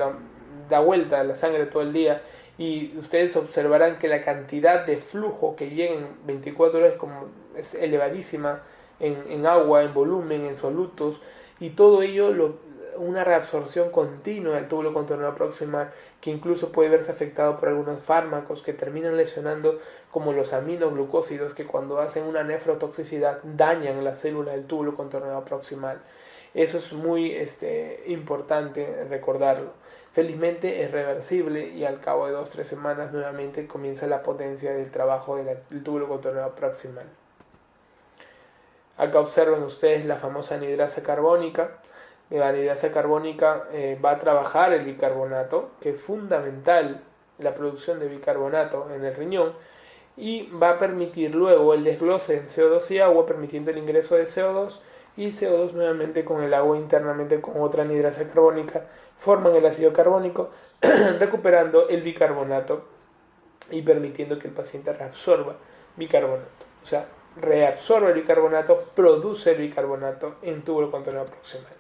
da vuelta a la sangre todo el día. Y ustedes observarán que la cantidad de flujo que llega en 24 horas es elevadísima en agua, en volumen, en solutos. Y todo ello una reabsorción continua del túbulo contorneado proximal que incluso puede verse afectado por algunos fármacos que terminan lesionando, como los aminoglucósidos, que cuando hacen una nefrotoxicidad dañan la célula del túbulo contorneado proximal. Eso es muy importante recordarlo. Felizmente es reversible y al cabo de 2-3 semanas nuevamente comienza la potencia del trabajo del túbulo contorneado proximal. Acá observen ustedes la famosa anhidrasa carbónica. La anhidrasa carbónica va a trabajar el bicarbonato, que es fundamental la producción de bicarbonato en el riñón, y va a permitir luego el desglose en CO2 y agua, permitiendo el ingreso de CO2 y CO2 nuevamente con el agua internamente con otra anhidrasa carbónica, forman el ácido carbónico, recuperando el bicarbonato y permitiendo que el paciente reabsorba bicarbonato. O sea, reabsorbe el bicarbonato, produce el bicarbonato en túbulo contorneado proximal.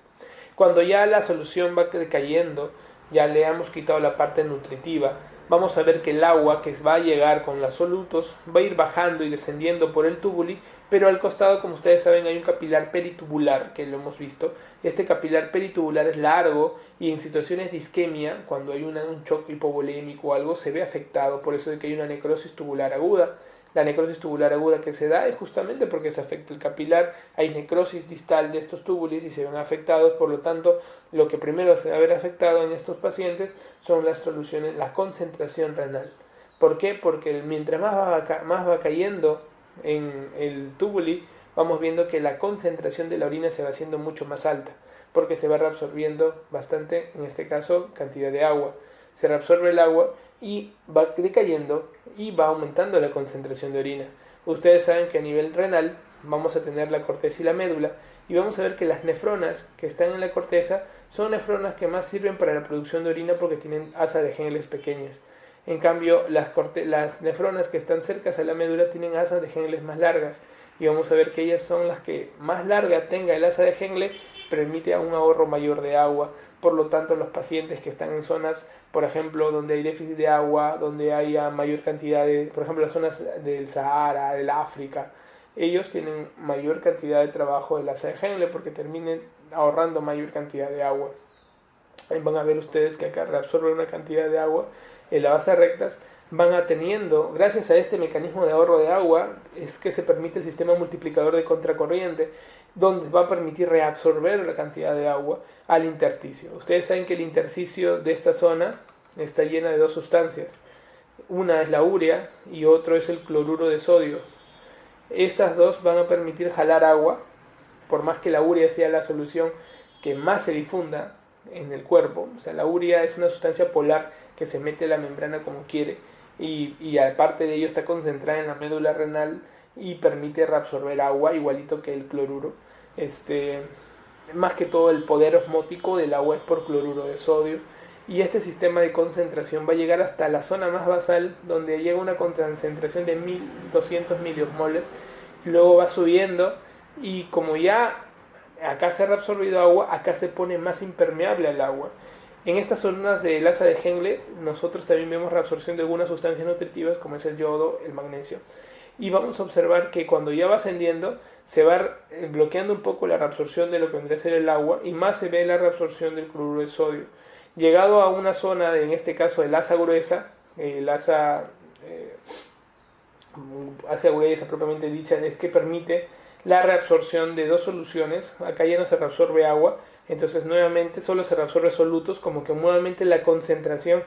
Cuando ya la solución va decayendo, ya le hemos quitado la parte nutritiva, vamos a ver que el agua que va a llegar con los solutos va a ir bajando y descendiendo por el túbuli, pero al costado, como ustedes saben, hay un capilar peritubular, que lo hemos visto. Este capilar peritubular es largo y en situaciones de isquemia, cuando hay un choque hipovolémico o algo, se ve afectado, por eso de que hay una necrosis tubular aguda. La necrosis tubular aguda que se da es justamente porque se afecta el capilar, hay necrosis distal de estos túbulos y se ven afectados, por lo tanto, lo que primero se va a ver afectado en estos pacientes son las soluciones, la concentración renal. ¿Por qué? Porque mientras más va cayendo en el túbuli, vamos viendo que la concentración de la orina se va haciendo mucho más alta, porque se va reabsorbiendo bastante, en este caso, cantidad de agua. Se reabsorbe el agua y va decayendo y va aumentando la concentración de orina. Ustedes saben que a nivel renal vamos a tener la corteza y la médula y vamos a ver que las nefronas que están en la corteza son nefronas que más sirven para la producción de orina porque tienen asas de Henle pequeñas. En cambio, las nefronas que están cerca a la médula tienen asas de Henle más largas y vamos a ver que ellas son las que más larga tenga el asa de Henle, permite un ahorro mayor de agua. Por lo tanto, los pacientes que están en zonas, por ejemplo, donde hay déficit de agua, donde haya mayor cantidad de, por ejemplo, las zonas del Sahara, del África, ellos tienen mayor cantidad de trabajo del asa de Henle porque terminen ahorrando mayor cantidad de agua. Van a ver ustedes que acá reabsorben una cantidad de agua en la base rectas, van a teniendo, gracias a este mecanismo de ahorro de agua, es que se permite el sistema multiplicador de contracorriente, donde va a permitir reabsorber la cantidad de agua al intersticio. Ustedes saben que el intersticio de esta zona está llena de dos sustancias. Una es la urea y otro es el cloruro de sodio. Estas dos van a permitir jalar agua, por más que la urea sea la solución que más se difunda en el cuerpo. O sea, la urea es una sustancia polar que se mete a la membrana como quiere y aparte de ello está concentrada en la médula renal y permite reabsorber agua igualito que el cloruro. Más que todo el poder osmótico del agua es por cloruro de sodio y este sistema de concentración va a llegar hasta la zona más basal donde llega una concentración de 1200 miliosmoles y luego va subiendo y como ya acá se ha reabsorbido agua, acá se pone más impermeable al agua. En estas zonas del asa de Henle nosotros también vemos reabsorción de algunas sustancias nutritivas como es el yodo, el magnesio y vamos a observar que cuando ya va ascendiendo se va bloqueando un poco la reabsorción de lo que vendría a ser el agua y más se ve la reabsorción del cloruro de sodio. Llegado a una zona, en este caso el asa gruesa, el asa gruesa propiamente dicha, es que permite la reabsorción de dos soluciones. Acá ya no se reabsorbe agua, entonces nuevamente solo se reabsorbe solutos, como que nuevamente la concentración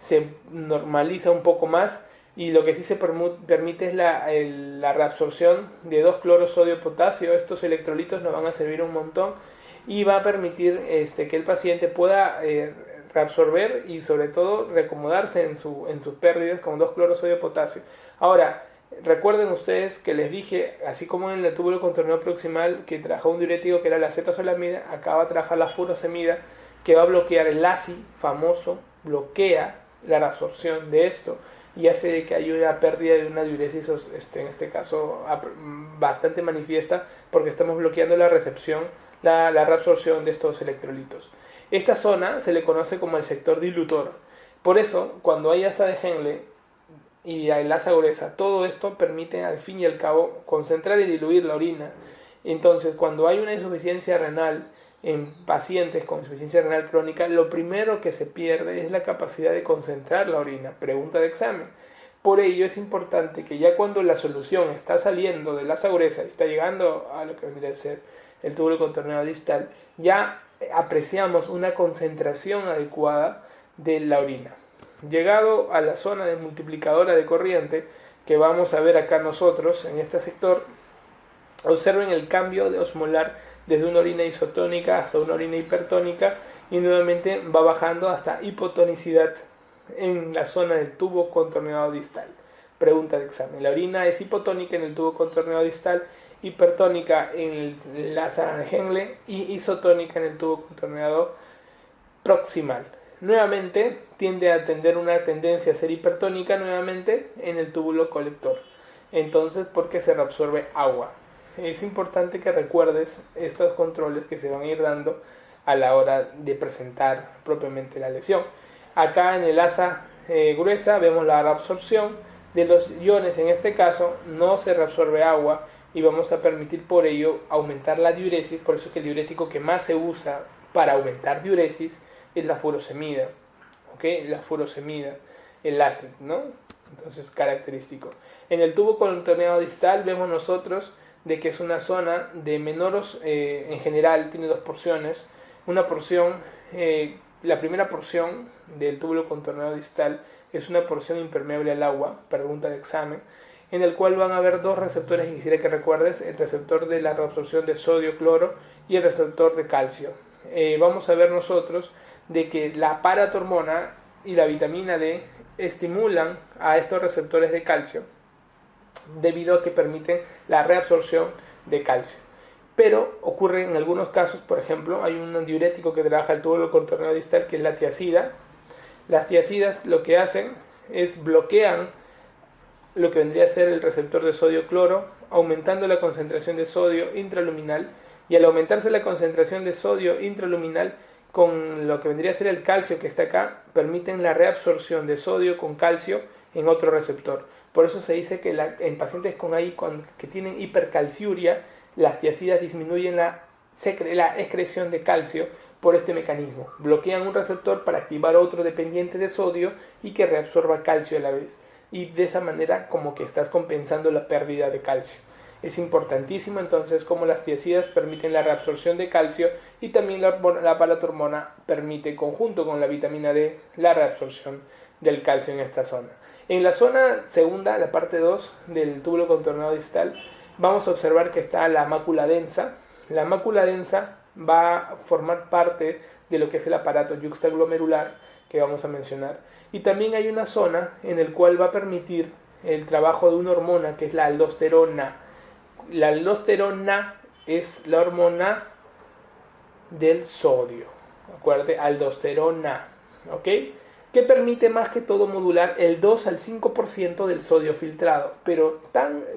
se normaliza un poco más, y lo que sí se permite es la reabsorción de dos cloros sodio potasio. Estos electrolitos nos van a servir un montón y va a permitir que el paciente pueda reabsorber y sobre todo reacomodarse en sus pérdidas con dos cloros sodio potasio. Ahora, recuerden ustedes que les dije, así como en el túbulo contorneado proximal, que trabajaba un diurético que era la acetazolamida, acá va a trabajar la furosemida, que va a bloquear el ACI famoso, bloquea la reabsorción de esto y hace de que haya una pérdida de una diuresis, en este caso bastante manifiesta, porque estamos bloqueando la recepción, la reabsorción de estos electrolitos. Esta zona se le conoce como el sector dilutor. Por eso, cuando hay asa de Henle y hay asa gruesa, todo esto permite al fin y al cabo concentrar y diluir la orina. Entonces, cuando hay una insuficiencia renal en pacientes con insuficiencia renal crónica, lo primero que se pierde es la capacidad de concentrar la orina. Pregunta de examen. Por ello es importante que ya cuando la solución está saliendo de la asa gruesa y está llegando a lo que vendría a ser el túbulo contorneado distal, ya apreciamos una concentración adecuada de la orina. Llegado a la zona de multiplicadora de corriente, que vamos a ver acá nosotros en este sector, observen el cambio de osmolar desde una orina isotónica hasta una orina hipertónica, y nuevamente va bajando hasta hipotonicidad en la zona del tubo contorneado distal. Pregunta de examen. La orina es hipotónica en el tubo contorneado distal, hipertónica en la asa de Henle y isotónica en el tubo contorneado proximal. Nuevamente tiende a tener una tendencia a ser hipertónica nuevamente en el túbulo colector. Entonces, porque se reabsorbe agua. Es importante que recuerdes estos controles que se van a ir dando a la hora de presentar propiamente la lesión. Acá en el asa gruesa vemos la reabsorción de los iones. En este caso no se reabsorbe agua y vamos a permitir por ello aumentar la diuresis. Por eso es que el diurético que más se usa para aumentar diuresis es la furosemida. ¿Okay? La furosemida, el ácido, ¿no? Entonces, característico. En el tubo contorneado distal vemos nosotros de que es una zona de menoros, en general tiene dos porciones. Una porción, la primera porción del túbulo contorneado distal es una porción impermeable al agua, pregunta de examen, en el cual van a haber dos receptores que quisiera que recuerdes: el receptor de la reabsorción de sodio, cloro, y el receptor de calcio. Vamos a ver nosotros de que la paratormona y la vitamina D estimulan a estos receptores de calcio, debido a que permiten la reabsorción de calcio. Pero ocurre en algunos casos, por ejemplo, hay un diurético que trabaja el túbulo contorneado distal, que es la tiazida. Las tiazidas lo que hacen es bloquean lo que vendría a ser el receptor de sodio-cloro, aumentando la concentración de sodio intraluminal, y al aumentarse la concentración de sodio intraluminal con lo que vendría a ser el calcio que está acá, permiten la reabsorción de sodio con calcio en otro receptor. Por eso se dice que en pacientes que tienen hipercalciuria, las tiazidas disminuyen la excreción de calcio por este mecanismo. Bloquean un receptor para activar otro dependiente de sodio y que reabsorba calcio a la vez. Y de esa manera como que estás compensando la pérdida de calcio. Es importantísimo entonces cómo las tiazidas permiten la reabsorción de calcio, y también la paratormona permite, conjunto con la vitamina D, la reabsorción del calcio en esta zona. En la zona segunda, la parte 2 del túbulo contorneado distal, vamos a observar que está la mácula densa. La mácula densa va a formar parte de lo que es el aparato yuxtaglomerular que vamos a mencionar. Y también hay una zona en la cual va a permitir el trabajo de una hormona que es la aldosterona. La aldosterona es la hormona del sodio. Acuérdate, aldosterona. ¿Ok? Que permite más que todo modular el 2 al 5% del sodio filtrado. Pero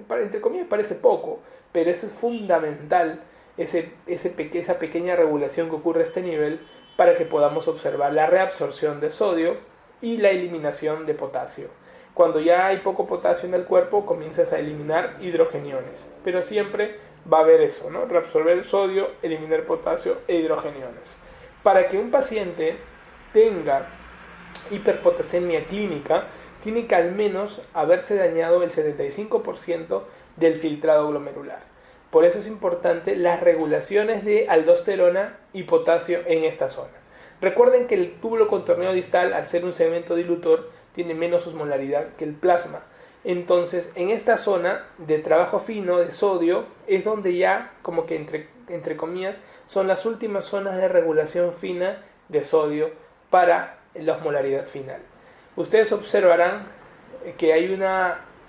entre comillas parece poco, pero eso es fundamental, esa pequeña regulación que ocurre a este nivel, para que podamos observar la reabsorción de sodio y la eliminación de potasio. Cuando ya hay poco potasio en el cuerpo, comienzas a eliminar hidrogeniones. Pero siempre va a haber eso, ¿no? Reabsorber el sodio, eliminar potasio e hidrogeniones. Para que un paciente tenga hiperpotasemia clínica, tiene que al menos haberse dañado el 75% del filtrado glomerular. Por eso es importante las regulaciones de aldosterona y potasio en esta zona. Recuerden que el túbulo contorneo distal, al ser un segmento dilutor, tiene menos osmolaridad que el plasma. Entonces, en esta zona de trabajo fino de sodio es donde ya, como que entre comillas, son las últimas zonas de regulación fina de sodio para la osmolaridad final. Ustedes observarán que hay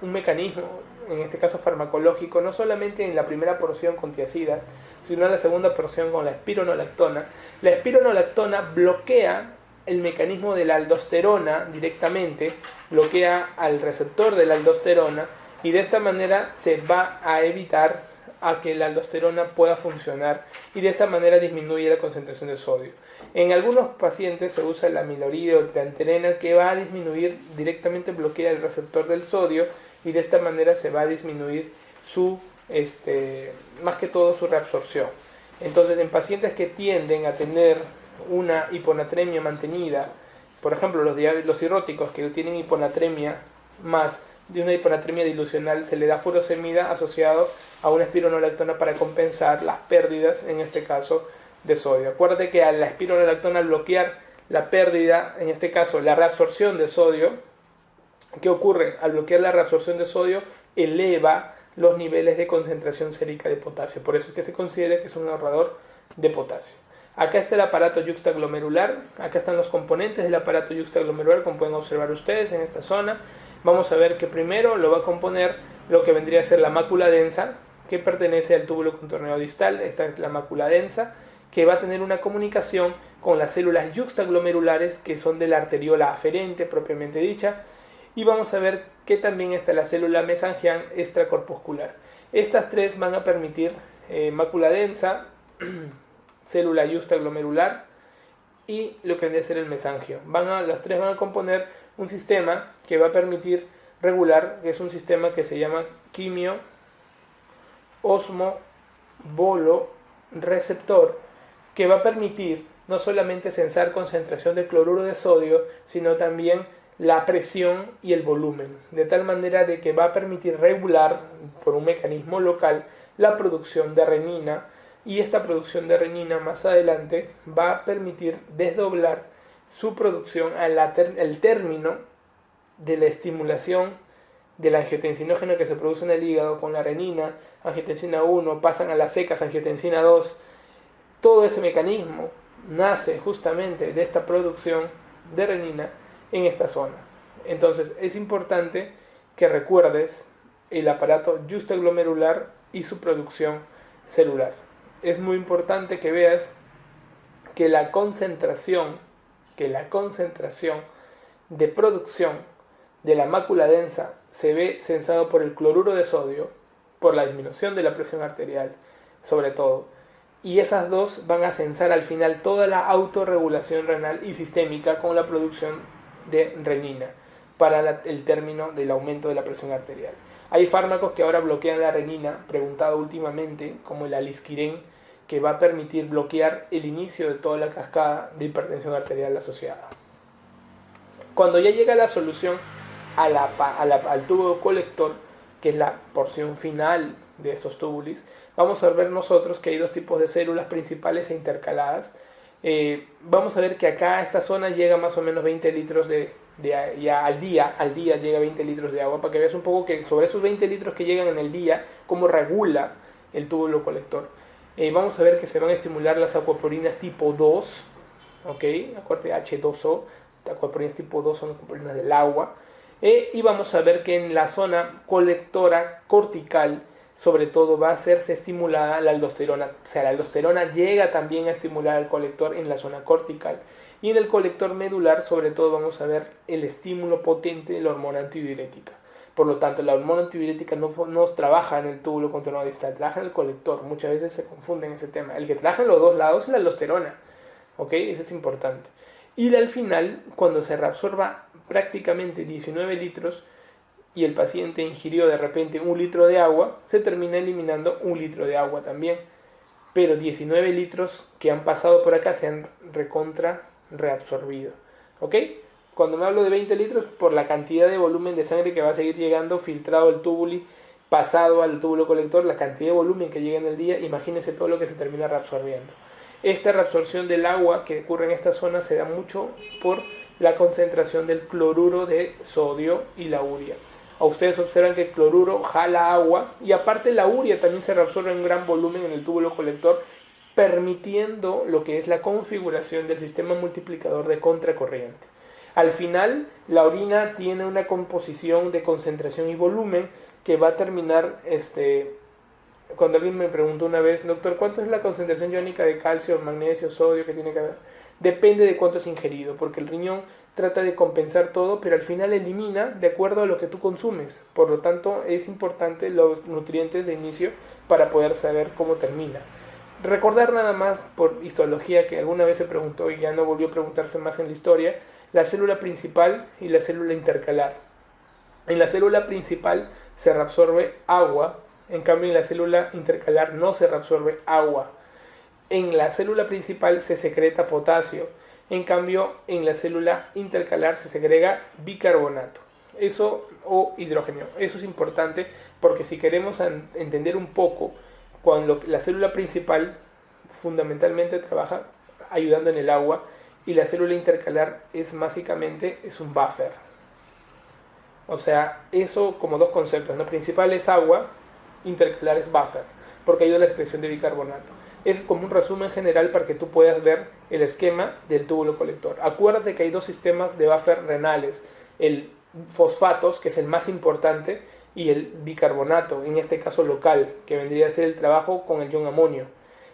un mecanismo, en este caso farmacológico, no solamente en la primera porción con tiazidas, sino en la segunda porción con la espironolactona. La espironolactona bloquea el mecanismo de la aldosterona directamente, bloquea al receptor de la aldosterona, y de esta manera se va a evitar a que la aldosterona pueda funcionar, y de esa manera disminuye la concentración de sodio. En algunos pacientes se usa la amiloride o trianterena, que va a disminuir directamente, bloquea el receptor del sodio, y de esta manera se va a disminuir más que todo su reabsorción. Entonces, en pacientes que tienden a tener una hiponatremia mantenida, por ejemplo los cirróticos que tienen hiponatremia más de una hiponatremia dilucional, se le da furosemida asociado a una espironolactona para compensar las pérdidas, en este caso, de sodio. Acuérdate que a la espironolactona, al bloquear la pérdida, en este caso la reabsorción de sodio, ¿qué ocurre? Al bloquear la reabsorción de sodio, eleva los niveles de concentración sérica de potasio. Por eso es que se considera que es un ahorrador de potasio. Acá está el aparato yuxtaglomerular, acá están los componentes del aparato yuxtaglomerular, como pueden observar ustedes en esta zona. Vamos a ver que primero lo va a componer lo que vendría a ser la mácula densa, que pertenece al túbulo contorneo distal. Esta es la mácula densa, que va a tener una comunicación con las células yuxtaglomerulares, que son de la arteriola aferente propiamente dicha. Y vamos a ver que también está la célula mesangial extracorpuscular. Estas tres van a permitir mácula densa, célula yuxtaglomerular y lo que vendría a ser el mesangio. Las tres van a componer un sistema que va a permitir regular, que es un sistema que se llama quimio osmo bolo receptor, que va a permitir no solamente sensar concentración de cloruro de sodio, sino también la presión y el volumen, de tal manera de que va a permitir regular por un mecanismo local la producción de renina, y esta producción de renina más adelante va a permitir desdoblar su producción al término de la estimulación del angiotensinógeno que se produce en el hígado con la renina, angiotensina 1, pasan a las secas, angiotensina 2. Todo ese mecanismo nace justamente de esta producción de renina en esta zona. Entonces es importante que recuerdes el aparato yuxtaglomerular y su producción celular. Es muy importante que veas que la concentración de producción de la mácula densa se ve sensado por el cloruro de sodio, por la disminución de la presión arterial, sobre todo. Y esas dos van a sensar al final toda la autorregulación renal y sistémica con la producción de renina para el término del aumento de la presión arterial. Hay fármacos que ahora bloquean la renina, preguntado últimamente, como el alisquirén, que va a permitir bloquear el inicio de toda la cascada de hipertensión arterial asociada. Cuando ya llega la solución al tubo colector, que es la porción final de estos túbulos, vamos a ver nosotros que hay dos tipos de células principales e intercaladas. Vamos a ver que acá a esta zona llega más o menos 20 litros al día llega 20 litros de agua, para que veas un poco que sobre esos 20 litros que llegan en el día, cómo regula el túbulo colector. Vamos a ver que se van a estimular las acuaporinas tipo 2, ¿ok? Acuérdate, H2O, acuaporinas tipo 2 son acuaporinas del agua. Y vamos a ver que en la zona colectora cortical, sobre todo, va a hacerse estimulada la aldosterona. O sea, la aldosterona llega también a estimular al colector en la zona cortical. Y en el colector medular, sobre todo, vamos a ver el estímulo potente de la hormona antidiurética. Por lo tanto, la hormona antidiurética no trabaja en el túbulo contorneo distal, trabaja en el colector. Muchas veces se confunden ese tema. El que trabaja en los dos lados es la aldosterona. ¿Ok? Eso es importante. Y al final, cuando se reabsorba prácticamente 19 litros y el paciente ingirió de repente 1 litro de agua, se termina eliminando 1 litro de agua también. Pero 19 litros que han pasado por acá se han recontra reabsorbido. ¿Ok? Cuando me hablo de 20 litros, por la cantidad de volumen de sangre que va a seguir llegando, filtrado al túbulo, pasado al túbulo colector, la cantidad de volumen que llega en el día, imagínense todo lo que se termina reabsorbiendo. Esta reabsorción del agua que ocurre en esta zona se da mucho por la concentración del cloruro de sodio y la urea. A ustedes observan que el cloruro jala agua y aparte la urea también se reabsorbe en gran volumen en el túbulo colector, permitiendo lo que es la configuración del sistema multiplicador de contracorriente. Al final, la orina tiene una composición de concentración y volumen que va a terminar, cuando alguien me preguntó una vez, doctor, ¿cuánto es la concentración iónica de calcio, magnesio, sodio que tiene que haber? Depende de cuánto es ingerido, porque el riñón trata de compensar todo, pero al final elimina de acuerdo a lo que tú consumes. Por lo tanto, es importante los nutrientes de inicio para poder saber cómo termina. Recordar nada más por histología, que alguna vez se preguntó y ya no volvió a preguntarse más en la historia, la célula principal y la célula intercalar. En la célula principal se reabsorbe agua, en cambio en la célula intercalar no se reabsorbe agua. En la célula principal se secreta potasio, en cambio en la célula intercalar se segrega bicarbonato, eso o hidrógeno. Eso es importante porque si queremos entender un poco, cuando la célula principal fundamentalmente trabaja ayudando en el agua y la célula intercalar es básicamente un buffer. O sea, eso como dos conceptos, ¿no? Principal es agua, intercalar es buffer, porque ayuda a la excreción de bicarbonato. Es como un resumen general para que tú puedas ver el esquema del túbulo colector. Acuérdate que hay dos sistemas de buffer renales, el fosfatos, que es el más importante, y el bicarbonato, en este caso local, que vendría a ser el trabajo con el ion amonio.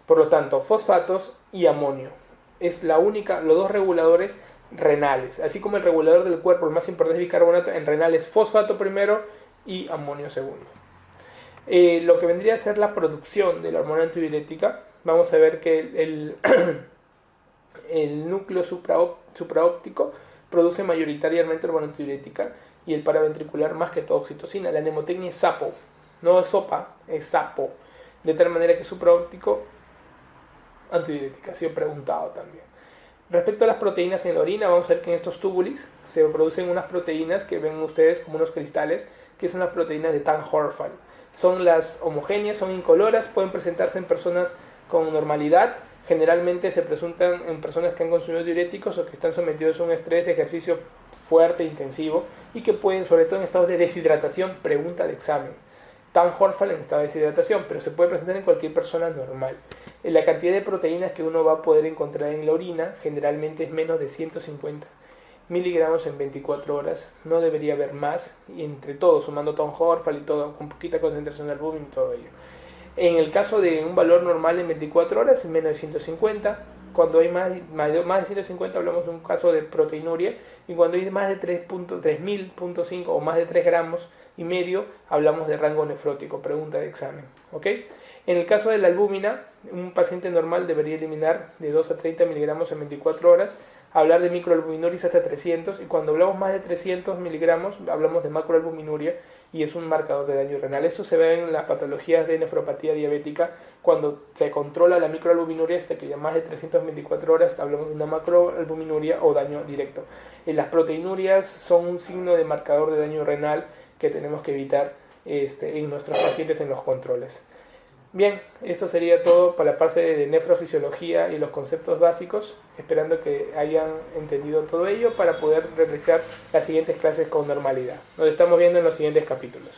Por lo tanto, fosfatos y amonio. Es los dos reguladores renales. Así como el regulador del cuerpo, el más importante es bicarbonato, en renal es fosfato primero y amonio segundo. Lo que vendría a ser la producción de la hormona antidiurética, vamos a ver que el núcleo supraóptico produce mayoritariamente hormona antidiurética y el paraventricular más que todo oxitocina. La mnemotecnia es sapo, no es sopa, es sapo. De tal manera que supraóptico, antidiurética, ha sido preguntado también. Respecto a las proteínas en la orina, vamos a ver que en estos túbulos se producen unas proteínas que ven ustedes como unos cristales, que son las proteínas de Tan-Horfall. Son las homogéneas, son incoloras, pueden presentarse en personas con normalidad. Generalmente se presentan en personas que han consumido diuréticos o que están sometidos a un estrés de ejercicio fuerte, intensivo, y que pueden, sobre todo en estados de deshidratación, pregunta de examen. Tan-Horfall en estado de deshidratación, pero se puede presentar en cualquier persona normal. La cantidad de proteínas que uno va a poder encontrar en la orina generalmente es menos de 150 miligramos en 24 horas. No debería haber más, y entre todo, sumando Tan-Horfall y todo, con poquita concentración de albúmina y todo ello. En el caso de un valor normal en 24 horas es menos de 150. Cuando hay más de 150 hablamos de un caso de proteinuria, y cuando hay más de 3.000.5 o más de 3 gramos y medio hablamos de rango nefrótico, pregunta de examen. ¿Ok? En el caso de la albúmina, un paciente normal debería eliminar de 2 a 30 miligramos en 24 horas, hablar de microalbuminuria hasta 300, y cuando hablamos más de 300 miligramos hablamos de macroalbuminuria, y es un marcador de daño renal. Eso se ve en las patologías de nefropatía diabética, cuando se controla la microalbuminuria hasta que ya más de 324 horas hablamos de una macroalbuminuria o daño directo. Las proteinurias son un signo de marcador de daño renal que tenemos que evitar en nuestros pacientes en los controles. Bien, esto sería todo para la parte de nefrofisiología y los conceptos básicos, esperando que hayan entendido todo ello para poder realizar las siguientes clases con normalidad. Nos estamos viendo en los siguientes capítulos.